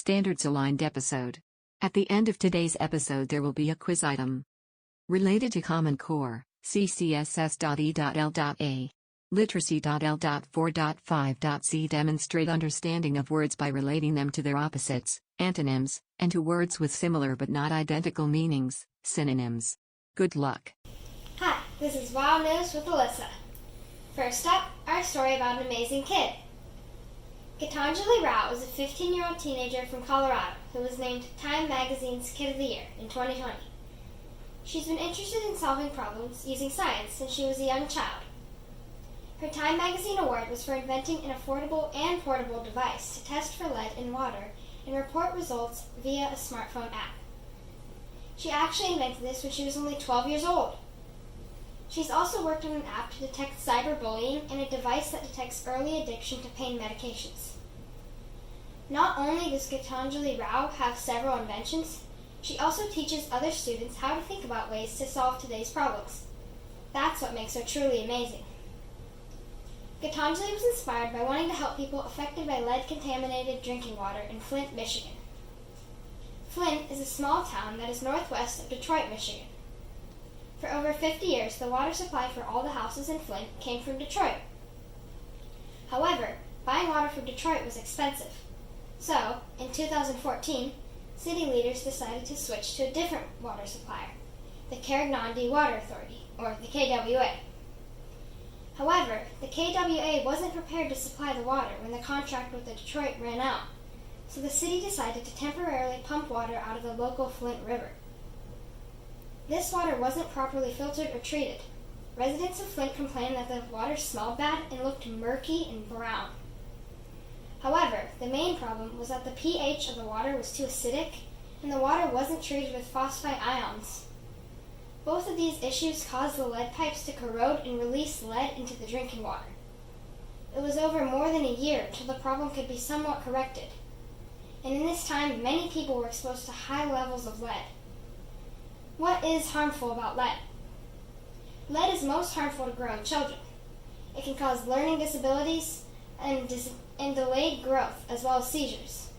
Standards Aligned episode. At the end of today's episode, there will be a quiz item related to Common Core, CCSS.E.L.A. Literacy.L.4.5.C. Demonstrate understanding of words by relating them to their opposites, antonyms, and to words with similar but not identical meanings, synonyms. Good luck. Hi, this is Wild News with Elyssa. First up, our story about an amazing kid. Gitanjali Rao is a 15-year-old teenager from Colorado who was named Time Magazine's Kid of the Year in 2020. She's been interested in solving problems using science since she was a young child. Her Time Magazine award was for inventing an affordable and portable device to test for lead in water and report results via a smartphone app. She actually invented this when she was only 12 years old. She's also worked on an app to detect cyberbullying and a device that detects early addiction to pain medications. Not only does Gitanjali Rao have several inventions, she also teaches other students how to think about ways to solve today's problems. That's what makes her truly amazing. Gitanjali was inspired by wanting to help people affected by lead-contaminated drinking water in Flint, Michigan. Flint is a small town that is northwest of Detroit, Michigan. For over 50 years, the water supply for all the houses in Flint came from Detroit. However, buying water from Detroit was expensive. So, in 2014, city leaders decided to switch to a different water supplier, the Carignan Water Authority, or the KWA. However, the KWA wasn't prepared to supply the water when the contract with Detroit ran out, so the city decided to temporarily pump water out of the local Flint River. This water wasn't properly filtered or treated. Residents of Flint complained that the water smelled bad and looked murky and brown. However, the main problem was that the pH of the water was too acidic and the water wasn't treated with phosphate ions. Both of these issues caused the lead pipes to corrode and release lead into the drinking water. It was over more than a year until the problem could be somewhat corrected. And in this time, many people were exposed to high levels of lead. What is harmful about lead? Lead is most harmful to growing children. It can cause learning disabilities and delayed growth, as well as seizures.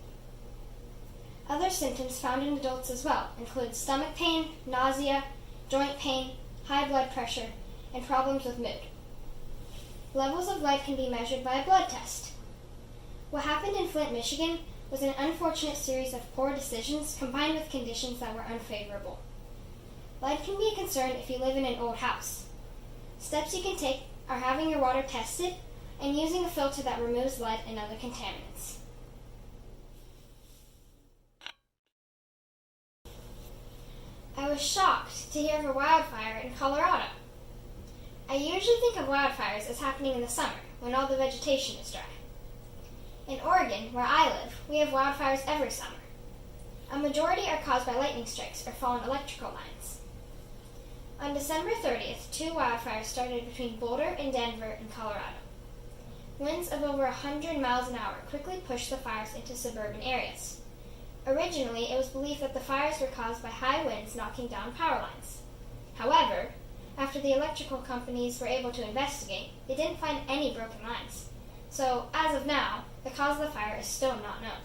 Other symptoms found in adults as well include stomach pain, nausea, joint pain, high blood pressure, and problems with mood. Levels of lead can be measured by a blood test. What happened in Flint, Michigan was an unfortunate series of poor decisions combined with conditions that were unfavorable. Lead can be a concern if you live in an old house. Steps you can take are having your water tested and using a filter that removes lead and other contaminants. I was shocked to hear of a wildfire in Colorado. I usually think of wildfires as happening in the summer, when all the vegetation is dry. In Oregon, where I live, we have wildfires every summer. A majority are caused by lightning strikes or fallen electrical lines. On December 30th, 2 wildfires started between Boulder and Denver in Colorado. Winds of over 100 miles an hour quickly pushed the fires into suburban areas. Originally, it was believed that the fires were caused by high winds knocking down power lines. However, after the electrical companies were able to investigate, they didn't find any broken lines. So, as of now, the cause of the fire is still not known.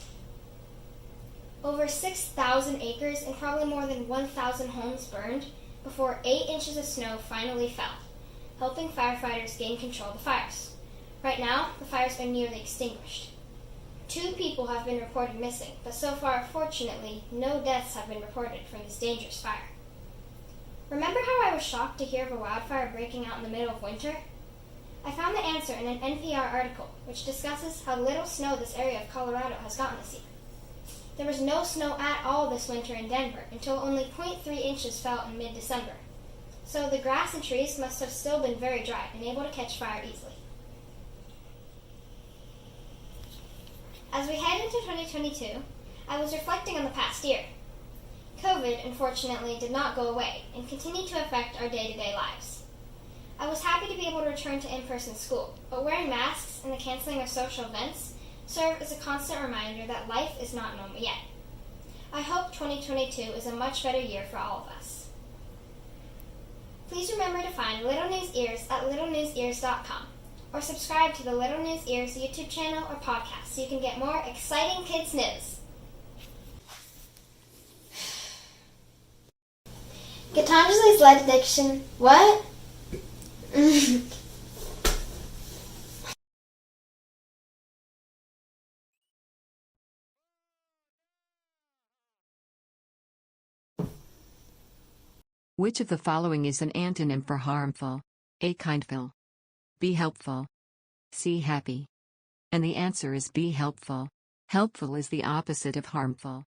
Over 6,000 acres and probably more than 1,000 homes burned before 8 inches of snow finally fell, helping firefighters gain control of the fires. Right now, the fires are nearly extinguished. 2 people have been reported missing, but so far, fortunately, no deaths have been reported from this dangerous fire. Remember how I was shocked to hear of a wildfire breaking out in the middle of winter? I found the answer in an NPR article, which discusses how little snow this area of Colorado has gotten this year. There was no snow at all this winter in Denver until only 0.3 inches fell in mid-December. So the grass and trees must have still been very dry and able to catch fire easily. As we head into 2022, I was reflecting on the past year. COVID, unfortunately, did not go away and continued to affect our day-to-day lives. I was happy to be able to return to in-person school, but wearing masks and the canceling of social events serve as a constant reminder that life is not normal yet. I hope 2022 is a much better year for all of us. Please remember to find Little News Ears at littlenewsears.com or subscribe to the Little News Ears YouTube channel or podcast so you can get more exciting kids news. Gitanjali's lead addiction. What? Which of the following is an antonym for harmful? A. Kindful. B. Helpful. C. Happy. And the answer is B. Helpful. Helpful is the opposite of harmful.